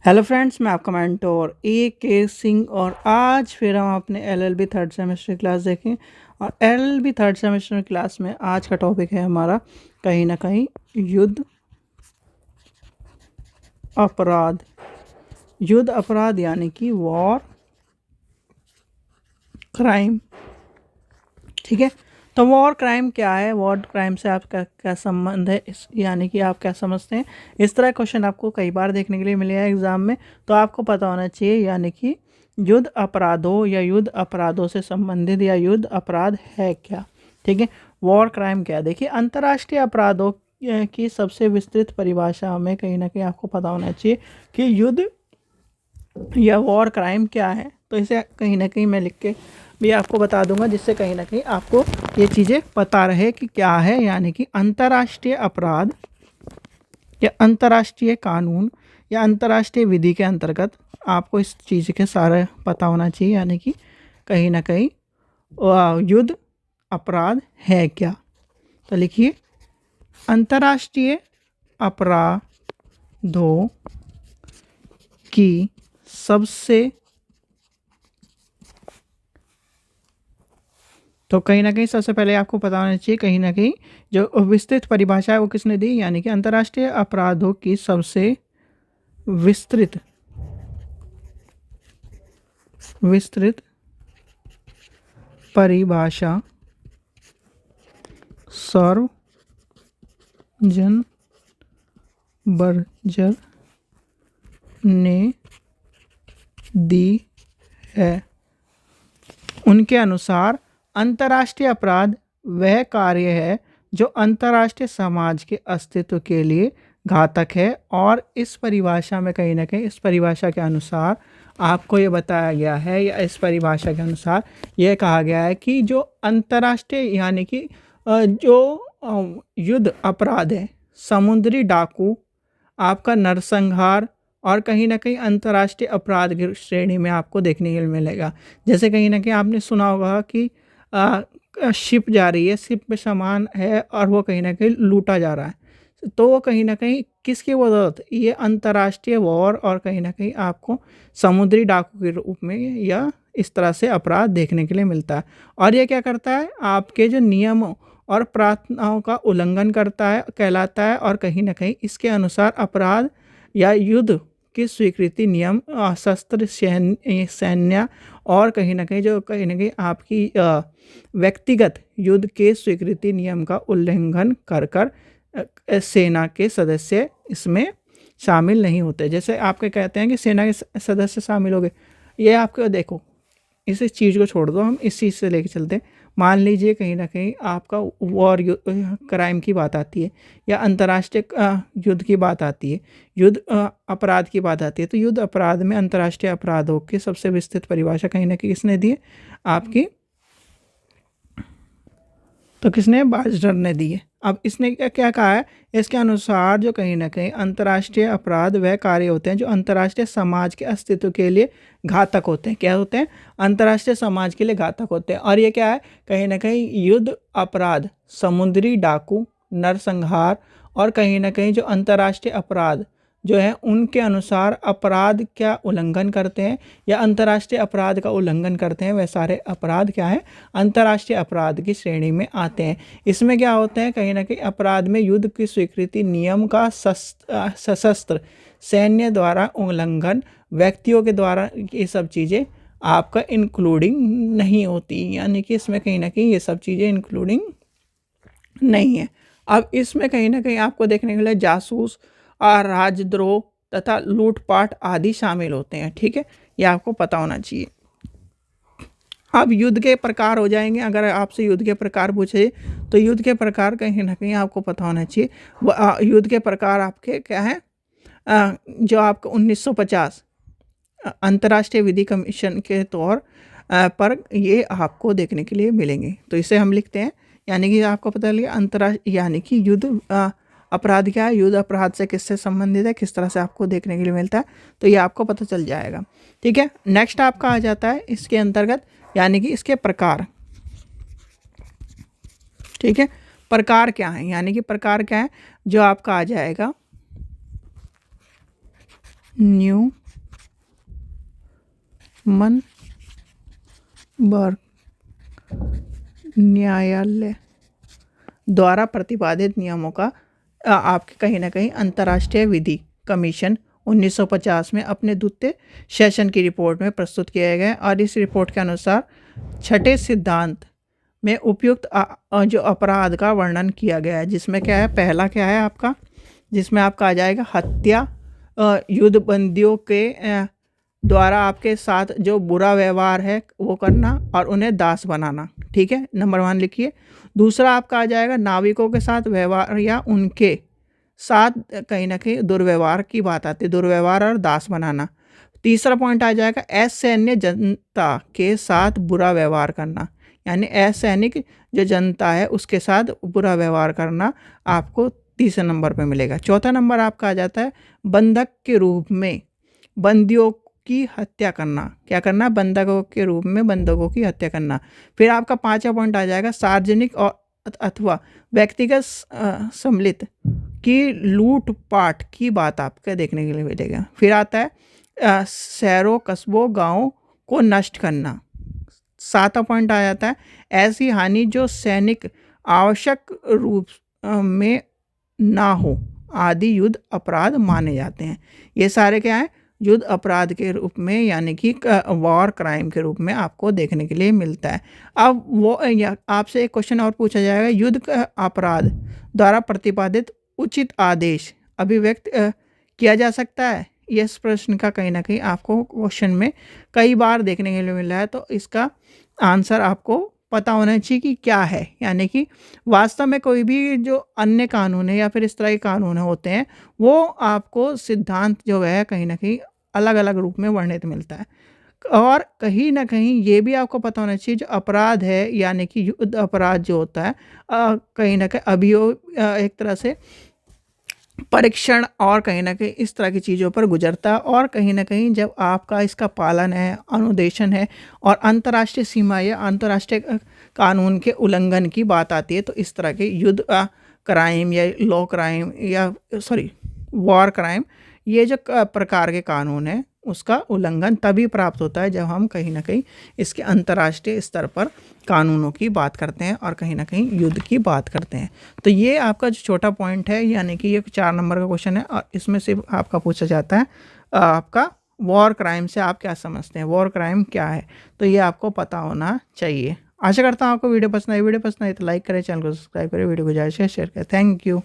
Hello friends, मैं आपका mentor ए के सिंह और आज फिर हम अपने एलएलबी थर्ड सेमेस्टर क्लास देखें। और एलएलबी थर्ड सेमेस्टर क्लास में आज का टॉपिक है हमारा कहीं ना कहीं युद्ध अपराध। युद्ध अपराध यानी कि वॉर क्राइम। ठीक है, तो वॉर क्राइम क्या है, वॉर क्राइम से आपका क्या संबंध है, यानी कि आप क्या समझते हैं। इस तरह क्वेश्चन आपको कई बार देखने के लिए मिले हैं एग्जाम में, तो आपको पता होना चाहिए यानी कि युद्ध अपराधों या युद्ध अपराधों से संबंधित या युद्ध अपराध है क्या। ठीक है, वॉर क्राइम क्या है। देखिए, अंतर्राष्ट्रीय अपराधों की सबसे विस्तृत परिभाषा में कहीं ना कहीं आपको पता होना चाहिए कि युद्ध या वॉर क्राइम क्या है। तो इसे कहीं ना कहीं मैं लिख के भी आपको बता दूंगा, जिससे कहीं ना कहीं आपको ये चीज़ें पता रहे कि क्या है। यानी कि अंतर्राष्ट्रीय अपराध या अंतर्राष्ट्रीय कानून या अंतर्राष्ट्रीय विधि के अंतर्गत आपको इस चीज़ के सारे पता होना चाहिए, यानी कि कहीं ना कहीं युद्ध अपराध है क्या। तो लिखिए, अंतर्राष्ट्रीय अपराधों की सबसे, तो कहीं ना कहीं सबसे पहले आपको पता होना चाहिए कहीं ना कहीं जो विस्तृत परिभाषा है वो किसने दी, यानी कि अंतर्राष्ट्रीय अपराधों की सबसे विस्तृत विस्तृत परिभाषा सर्वजन बर्जर ने दी है। उनके अनुसार अंतर्राष्ट्रीय अपराध वह कार्य है जो अंतर्राष्ट्रीय समाज के अस्तित्व के लिए घातक है। और इस परिभाषा में कहीं ना कहीं इस परिभाषा के अनुसार आपको ये बताया गया है, या इस परिभाषा के अनुसार यह कहा गया है कि जो अंतर्राष्ट्रीय यानी कि जो युद्ध अपराध है, समुद्री डाकू, आपका नरसंहार और कहीं ना कहीं अंतर्राष्ट्रीय अपराध की श्रेणी में आपको देखने के लिए मिलेगा। जैसे कहीं ना कहीं आपने सुना होगा कि शिप जा रही है, शिप में सामान है और वो कहीं ना कहीं लूटा जा रहा है, तो वो कहीं ना कहीं किसकी बदौलत, ये अंतर्राष्ट्रीय वॉर और कहीं ना कहीं आपको समुद्री डाकू के रूप में या इस तरह से अपराध देखने के लिए मिलता है। और ये क्या करता है, आपके जो नियमों और प्रार्थनाओं का उल्लंघन करता है, कहलाता है। और कहीं ना कहीं इसके अनुसार अपराध या युद्ध की स्वीकृति नियम, शस्त्र, सैन्य और कहीं ना कहीं आपकी व्यक्तिगत युद्ध के स्वीकृति नियम का उल्लंघन कर कर सेना के सदस्य इसमें शामिल नहीं होते। जैसे आपके कहते हैं कि सेना के सदस्य शामिल हो गए, ये आपको देखो, इस चीज़ को छोड़ दो, हम इस चीज़ से लेके चलते हैं। मान लीजिए कहीं ना कहीं आपका वॉर क्राइम की बात आती है या अंतर्राष्ट्रीय युद्ध की बात आती है, युद्ध अपराध की बात आती है, तो युद्ध अपराध में अंतर्राष्ट्रीय अपराधों की सबसे विस्तृत परिभाषा कहीं ना कहीं किसने दी है, आपकी, तो किसने, बाजर ने दी है। अब इसने क्या क्या कहा है, इसके अनुसार जो कहीं ना कहीं अंतर्राष्ट्रीय अपराध वह कार्य होते हैं जो अंतर्राष्ट्रीय समाज के अस्तित्व के लिए घातक होते हैं। क्या होते हैं, अंतर्राष्ट्रीय समाज के लिए घातक होते हैं। और ये क्या है, कहीं ना कहीं युद्ध अपराध, समुद्री डाकू, नरसंहार और कहीं ना कहीं जो अंतर्राष्ट्रीय अपराध जो है उनके अनुसार अपराध क्या उल्लंघन करते हैं या अंतर्राष्ट्रीय अपराध का उल्लंघन करते हैं, वह सारे अपराध क्या है, अंतर्राष्ट्रीय अपराध की श्रेणी में आते हैं। इसमें क्या होते हैं, कहीं ना कहीं अपराध में युद्ध की स्वीकृति नियम का सशस्त्र सैन्य द्वारा उल्लंघन, व्यक्तियों के द्वारा, ये सब चीज़ें आपका इंक्लूडिंग नहीं होती, यानी कि इसमें कहीं ना कहीं ये सब चीज़ें इंक्लूडिंग नहीं है। अब इसमें कहीं ना कहीं आपको देखने के लिए जासूस और राजद्रोह तथा लूटपाट आदि शामिल होते हैं। ठीक है, ये आपको पता होना चाहिए। अब युद्ध के प्रकार हो जाएंगे, अगर आपसे युद्ध के प्रकार पूछे तो युद्ध के प्रकार कहीं ना कहीं आपको पता होना चाहिए। युद्ध के प्रकार आपके क्या है, जो आपका 1950 अंतर्राष्ट्रीय विधि कमीशन के तौर पर ये आपको देखने के लिए मिलेंगे। तो इसे हम लिखते हैं, यानी कि आपको पता लगे अंतर्राष्ट्रीय यानी कि युद्ध अपराध क्या है, युद्ध अपराध से किससे संबंधित है, किस तरह से आपको देखने के लिए मिलता है, तो ये आपको पता चल जाएगा। ठीक है, नेक्स्ट आपका आ जाता है इसके अंतर्गत, यानी कि इसके प्रकार। ठीक है, प्रकार क्या है, यानी कि प्रकार क्या है, जो आपका आ जाएगा न्यूरम्बर्ग न्यायालय द्वारा प्रतिपादित नियमों का आपके कहीं ना कहीं अंतर्राष्ट्रीय विधि कमीशन 1950 में अपने द्वितीय सेशन की रिपोर्ट में प्रस्तुत किए गए और इस रिपोर्ट के अनुसार छठे सिद्धांत में उपयुक्त जो अपराध का वर्णन किया गया है, जिसमें क्या है, पहला क्या है आपका, जिसमें आपका आ जाएगा हत्या, युद्ध बंदियों के द्वारा आपके साथ जो बुरा व्यवहार है वो करना और उन्हें दास बनाना। ठीक है, नंबर 1 लिखिए। दूसरा आपका आ जाएगा नाविकों के साथ व्यवहार या उनके साथ कहीं ना कहीं दुर्व्यवहार की बात आती है, दुर्व्यवहार और दास बनाना। तीसरा पॉइंट आ जाएगा असैन्य जनता के साथ बुरा व्यवहार करना, यानी असैनिक जो जनता है उसके साथ बुरा व्यवहार करना आपको तीसरे नंबर पे मिलेगा। चौथा नंबर आपका आ जाता है बंधक के रूप में बंदियों की हत्या करना। क्या करना? बंधकों के रूप में बंधकों की हत्या करना। फिर आपका पांचवा पॉइंट आ जाएगा सार्वजनिक और अथवा व्यक्तिगत सम्मिलित की लूटपाट की बात आपके देखने के लिए मिलेगा। फिर आता है शहरों कस्बों गांवों को नष्ट करना। सातवां पॉइंट आ जाता है ऐसी हानि जो सैनिक आवश्यक रूप में ना हो आदि युद्ध अपराध माने जाते हैं। ये सारे क्या हैं? युद्ध अपराध के रूप में, यानी कि वॉर क्राइम के रूप में आपको देखने के लिए मिलता है। अब वो आपसे एक क्वेश्चन और पूछा जाएगा, युद्ध अपराध द्वारा प्रतिपादित उचित आदेश अभिव्यक्त किया जा सकता है? इस प्रश्न का कहीं ना कहीं आपको क्वेश्चन में कई बार देखने के लिए मिला है, तो इसका आंसर आपको पता होना चाहिए कि क्या है। यानी कि वास्तव में कोई भी जो अन्य कानून है या फिर इस तरह के कानून होते हैं वो आपको सिद्धांत जो है कहीं ना कहीं अलग अलग रूप में वर्णित मिलता है। और कहीं ना कहीं ये भी आपको पता होना चाहिए जो अपराध है, यानी कि युद्ध अपराध जो होता है कहीं ना कहीं अभियोग एक तरह से परीक्षण और कहीं ना कहीं इस तरह की चीज़ों पर गुजरता है। और कहीं ना कहीं जब आपका इसका पालन है, अनुदेशन है और अंतर्राष्ट्रीय सीमा या अंतर्राष्ट्रीय कानून के उल्लंघन की बात आती है, तो इस तरह के युद्ध क्राइम या लॉ क्राइम या वॉर क्राइम, ये जो प्रकार के कानून हैं उसका उल्लंघन तभी प्राप्त होता है जब हम कहीं ना कहीं इसके अंतर्राष्ट्रीय स्तर पर कानूनों की बात करते हैं और कहीं ना कहीं युद्ध की बात करते हैं। तो ये आपका जो छोटा पॉइंट है, यानी कि ये 4 नंबर का क्वेश्चन है और इसमें से आपका पूछा जाता है आपका वॉर क्राइम से आप क्या समझते हैं, वॉर क्राइम क्या है, तो ये आपको पता होना चाहिए। आशा करता हूँ आपको वीडियो पसंद आई। वीडियो पसंद आई तो लाइक करें, चैनल को सब्सक्राइब करें, वीडियो को ज़्यादा से शेयर करें। Thank you.